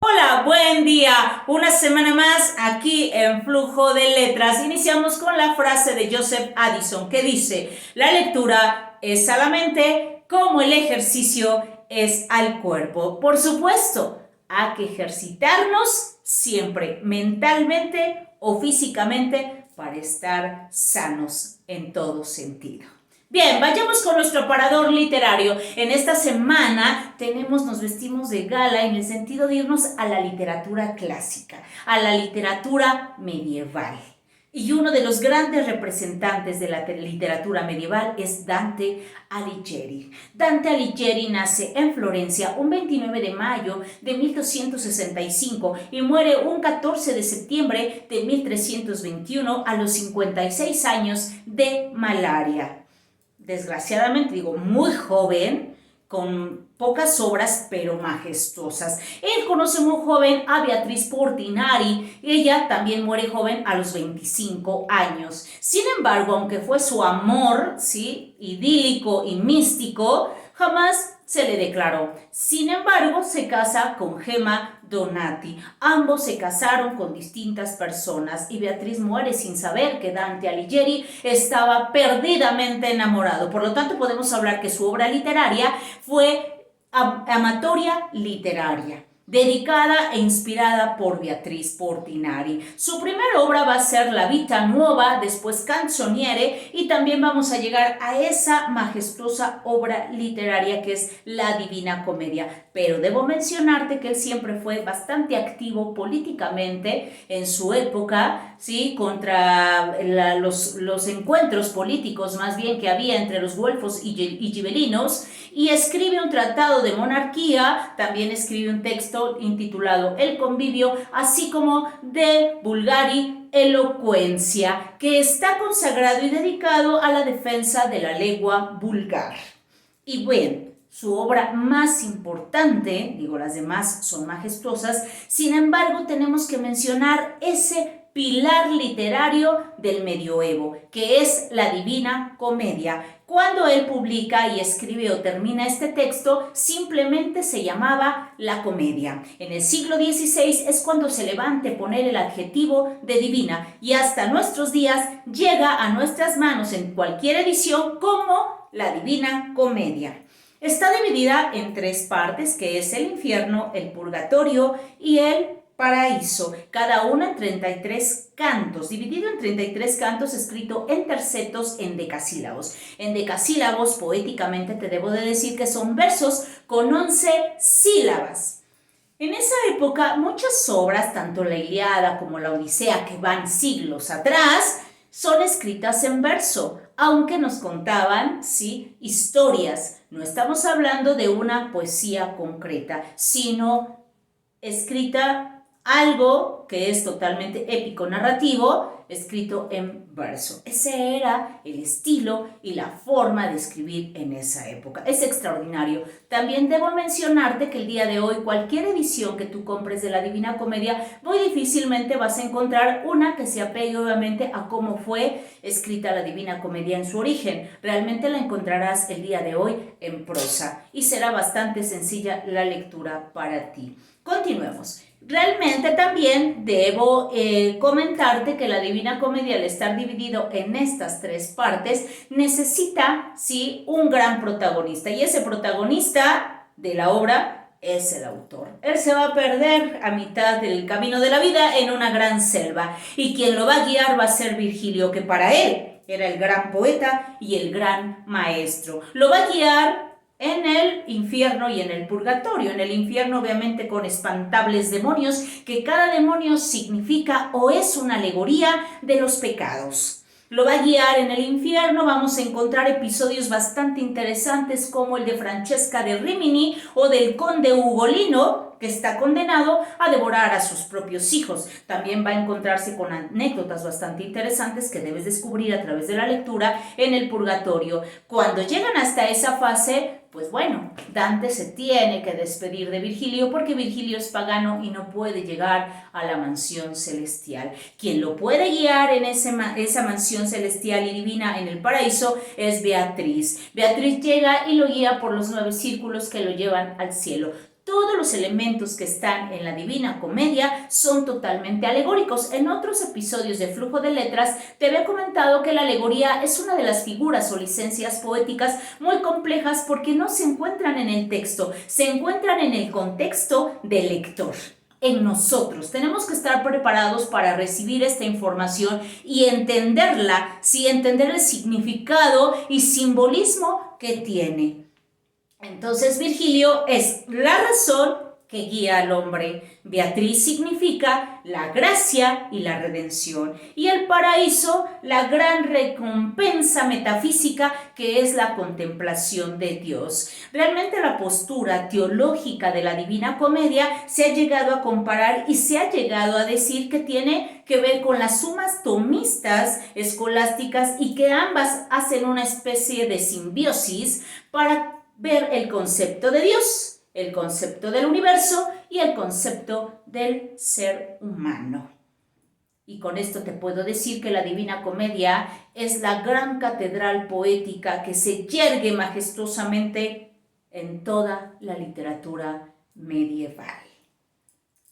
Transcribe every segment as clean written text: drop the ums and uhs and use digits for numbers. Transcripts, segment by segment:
Hola, buen día. Una semana más aquí en Flujo de Letras. Iniciamos con la frase de Joseph Addison que dice: la lectura es a la mente como el ejercicio es al cuerpo. Por supuesto, hay que ejercitarnos siempre mentalmente o físicamente para estar sanos en todo sentido. Bien, vayamos con nuestro parador literario. En esta semana nos vestimos de gala en el sentido de irnos a la literatura clásica, a la literatura medieval. Y uno de los grandes representantes de la literatura medieval es Dante Alighieri. Dante Alighieri nace en Florencia un 29 de mayo de 1265 y muere un 14 de septiembre de 1321 a los 56 años de malaria. Desgraciadamente, digo, muy joven, con pocas obras, pero majestuosas. Él conoce muy joven a Beatriz Portinari. Ella también muere joven a los 25 años. Sin embargo, aunque fue su amor, ¿sí?, idílico y místico, jamás se le declaró. Sin embargo, se casa con Gemma Donati. Ambos se casaron con distintas personas y Beatriz muere sin saber que Dante Alighieri estaba perdidamente enamorado. Por lo tanto, podemos hablar que su obra literaria fue amatoria literaria, dedicada e inspirada por Beatriz Portinari. Su primera obra va a ser La Vita Nuova, después Canzoniere, y también vamos a llegar a esa majestuosa obra literaria que es La Divina Comedia. Pero debo mencionarte que él siempre fue bastante activo políticamente en su época, ¿sí?, contra los encuentros políticos más bien que había entre los güelfos y gibelinos, y escribe un tratado de monarquía. También escribe un texto intitulado El Convivio, así como De Vulgari Eloquencia, que está consagrado y dedicado a la defensa de la lengua vulgar. Y bueno, su obra más importante, digo, las demás son majestuosas, sin embargo tenemos que mencionar ese pilar literario del medioevo, que es la Divina Comedia. Cuando él publica y escribe o termina este texto, simplemente se llamaba La Comedia. En el siglo XVI es cuando se le va a anteponer el adjetivo de divina, y hasta nuestros días llega a nuestras manos en cualquier edición como la Divina Comedia. Está dividida en tres partes, que es el infierno, el purgatorio y el paraíso, cada una en 33 cantos, dividido en 33 cantos, escrito en tercetos, en decasílabos. En decasílabos, poéticamente te debo de decir que son versos con 11 sílabas. En esa época, muchas obras, tanto la Ilíada como la Odisea, que van siglos atrás, son escritas en verso, aunque nos contaban, sí, historias. No estamos hablando de una poesía concreta, sino escrita algo que es totalmente épico narrativo, escrito en verso. Ese era el estilo y la forma de escribir en esa época. Es extraordinario. También debo mencionarte que el día de hoy cualquier edición que tú compres de la Divina Comedia, muy difícilmente vas a encontrar una que se apegue obviamente a cómo fue escrita la Divina Comedia en su origen. Realmente la encontrarás el día de hoy en prosa y será bastante sencilla la lectura para ti. Continuemos. Realmente también debo comentarte que la Divina Comedia, al estar dividido en estas tres partes, necesita, sí, un gran protagonista. Y ese protagonista de la obra es el autor. Él se va a perder a mitad del camino de la vida en una gran selva. Y quien lo va a guiar va a ser Virgilio, que para él era el gran poeta y el gran maestro. Lo va a guiar en el infierno y en el purgatorio. En el infierno, obviamente, con espantables demonios, que cada demonio significa o es una alegoría de los pecados. Lo va a guiar en el infierno. Vamos a encontrar episodios bastante interesantes como el de Francesca de Rimini o del conde Ugolino, que está condenado a devorar a sus propios hijos. También va a encontrarse con anécdotas bastante interesantes que debes descubrir a través de la lectura en el purgatorio. Cuando llegan hasta esa fase, pues bueno, Dante se tiene que despedir de Virgilio porque Virgilio es pagano y no puede llegar a la mansión celestial. Quien lo puede guiar en esa mansión celestial y divina en el paraíso es Beatriz. Beatriz llega y lo guía por los 9 círculos que lo llevan al cielo. Todos los elementos que están en la Divina Comedia son totalmente alegóricos. En otros episodios de Flujo de Letras te había comentado que la alegoría es una de las figuras o licencias poéticas muy complejas porque no se encuentran en el texto, se encuentran en el contexto del lector. En nosotros tenemos que estar preparados para recibir esta información y entenderla, sí, entender el significado y simbolismo que tiene. Entonces Virgilio es la razón que guía al hombre. Beatriz significa la gracia y la redención. Y el paraíso, la gran recompensa metafísica que es la contemplación de Dios. Realmente la postura teológica de la Divina Comedia se ha llegado a comparar y se ha llegado a decir que tiene que ver con las sumas tomistas escolásticas y que ambas hacen una especie de simbiosis para ver el concepto de Dios, el concepto del universo y el concepto del ser humano. Y con esto te puedo decir que la Divina Comedia es la gran catedral poética que se yergue majestuosamente en toda la literatura medieval.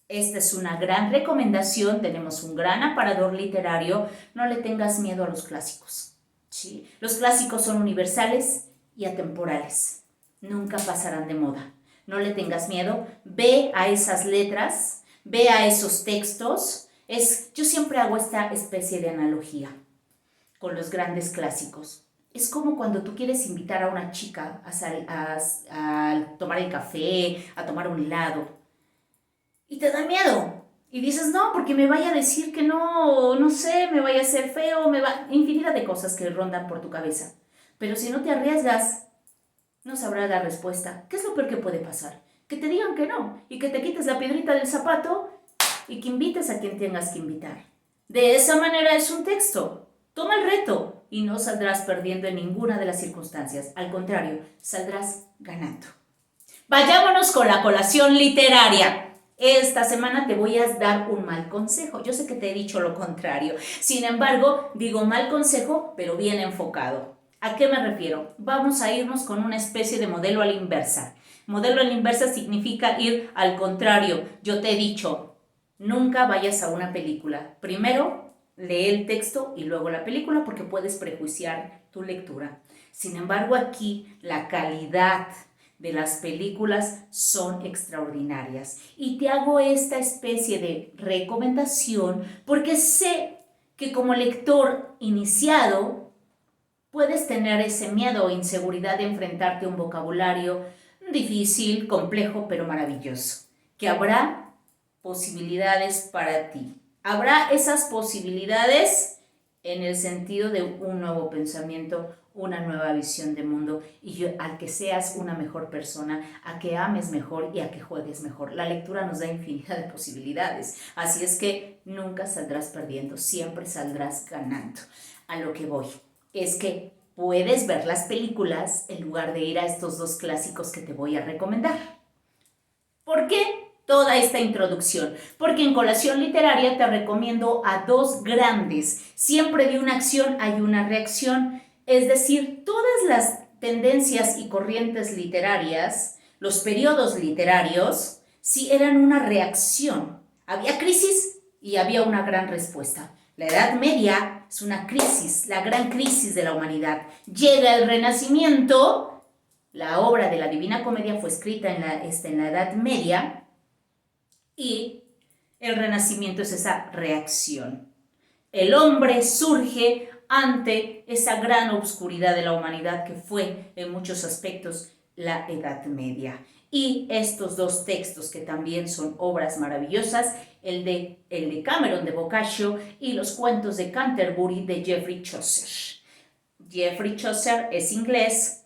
Esta es una gran recomendación, tenemos un gran aparador literario, no le tengas miedo a los clásicos, ¿sí? Los clásicos son universales y atemporales. Nunca pasarán de moda. No le tengas miedo. Ve a esas letras, ve a esos textos. Yo siempre hago esta especie de analogía con los grandes clásicos. Es como cuando tú quieres invitar a una chica a tomar el café, a tomar un helado, y te da miedo. Y dices, no, porque me vaya a decir que no, no sé, me vaya a hacer feo, infinidad de cosas que rondan por tu cabeza. Pero si no te arriesgas, no sabrás la respuesta. ¿Qué es lo peor que puede pasar? Que te digan que no y que te quites la piedrita del zapato y que invites a quien tengas que invitar. De esa manera es un texto. Toma el reto y no saldrás perdiendo en ninguna de las circunstancias. Al contrario, saldrás ganando. Vayámonos con la colación literaria. Esta semana te voy a dar un mal consejo. Yo sé que te he dicho lo contrario. Sin embargo, digo mal consejo, pero bien enfocado. ¿A qué me refiero? Vamos a irnos con una especie de modelo a la inversa. Modelo a la inversa significa ir al contrario. Yo te he dicho, nunca vayas a una película. Primero, lee el texto y luego la película porque puedes prejuiciar tu lectura. Sin embargo, aquí la calidad de las películas son extraordinarias. Y te hago esta especie de recomendación porque sé que como lector iniciado, puedes tener ese miedo o inseguridad de enfrentarte a un vocabulario difícil, complejo, pero maravilloso. Que habrá posibilidades para ti. Habrá esas posibilidades en el sentido de un nuevo pensamiento, una nueva visión de mundo y a que seas una mejor persona, a que ames mejor y a que juegues mejor. La lectura nos da infinidad de posibilidades, así es que nunca saldrás perdiendo, siempre saldrás ganando. A lo que voy es que puedes ver las películas en lugar de ir a estos dos clásicos que te voy a recomendar. ¿Por qué toda esta introducción? Porque en Colación Literaria te recomiendo a dos grandes. Siempre de una acción hay una reacción. Es decir, todas las tendencias y corrientes literarias, los periodos literarios, sí eran una reacción. Había crisis y había una gran respuesta. La Edad Media es una crisis, la gran crisis de la humanidad. Llega el Renacimiento, la obra de la Divina Comedia fue escrita en la Edad Media y el Renacimiento es esa reacción. El hombre surge ante esa gran oscuridad de la humanidad que fue en muchos aspectos la Edad Media. Y estos dos textos que también son obras maravillosas, el de Cameron de Boccaccio y los cuentos de Canterbury de Geoffrey Chaucer. Geoffrey Chaucer es inglés,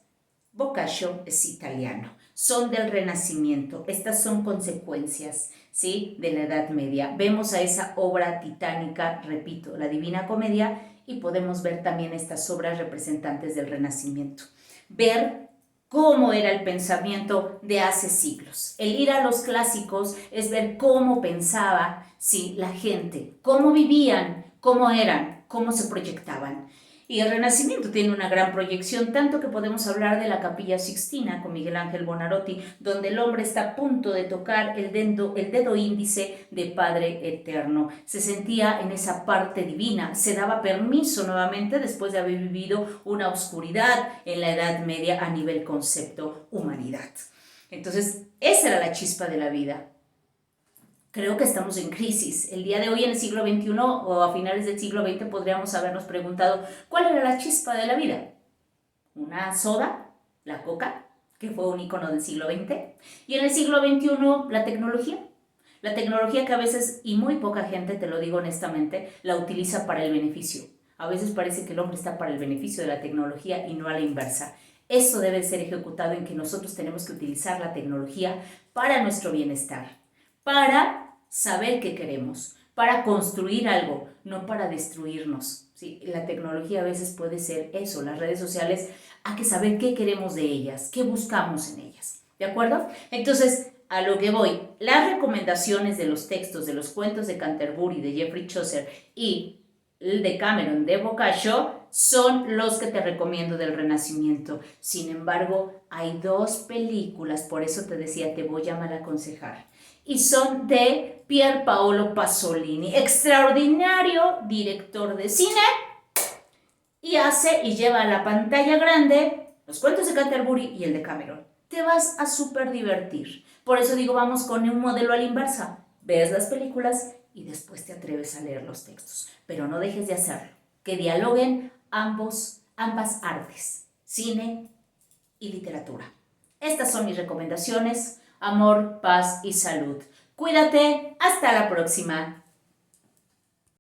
Boccaccio es italiano. Son del Renacimiento. Estas son consecuencias, ¿sí?, de la Edad Media. Vemos a esa obra titánica, repito, la Divina Comedia, y podemos ver también estas obras representantes del Renacimiento. Ver cómo era el pensamiento de hace siglos. El ir a los clásicos es ver cómo pensaba, sí, la gente, cómo vivían, cómo eran, cómo se proyectaban. Y el Renacimiento tiene una gran proyección, tanto que podemos hablar de la Capilla Sixtina con Miguel Ángel Buonarroti, donde el hombre está a punto de tocar el dedo índice de Padre Eterno. Se sentía en esa parte divina, se daba permiso nuevamente después de haber vivido una oscuridad en la Edad Media a nivel concepto humanidad. Entonces, esa era la chispa de la vida. Creo que estamos en crisis. El día de hoy, en el siglo XXI o a finales del siglo XX, podríamos habernos preguntado cuál era la chispa de la vida. ¿Una soda? ¿La coca? Que fue un icono del siglo XX. Y en el siglo XXI, la tecnología. La tecnología que a veces, y muy poca gente, te lo digo honestamente, la utiliza para el beneficio. A veces parece que el hombre está para el beneficio de la tecnología y no a la inversa. Eso debe ser ejecutado en que nosotros tenemos que utilizar la tecnología para nuestro bienestar, para saber qué queremos, para construir algo, no para destruirnos. ¿Sí? La tecnología a veces puede ser eso, las redes sociales, hay que saber qué queremos de ellas, qué buscamos en ellas. ¿De acuerdo? Entonces, a lo que voy, las recomendaciones de los textos de los cuentos de Canterbury, de Geoffrey Chaucer y el de Cameron de Boccaccio son los que te recomiendo del Renacimiento. Sin embargo, hay dos películas, por eso te decía, te voy a mal aconsejar. Y son de Pier Paolo Pasolini, extraordinario director de cine, y hace y lleva a la pantalla grande los cuentos de Canterbury y el de Cameron. Te vas a súper divertir. Por eso digo, vamos con un modelo a la inversa. Ves las películas y después te atreves a leer los textos. Pero no dejes de hacerlo. Que dialoguen ambas artes, cine y literatura. Estas son mis recomendaciones. Amor, paz y salud. Cuídate. Hasta la próxima.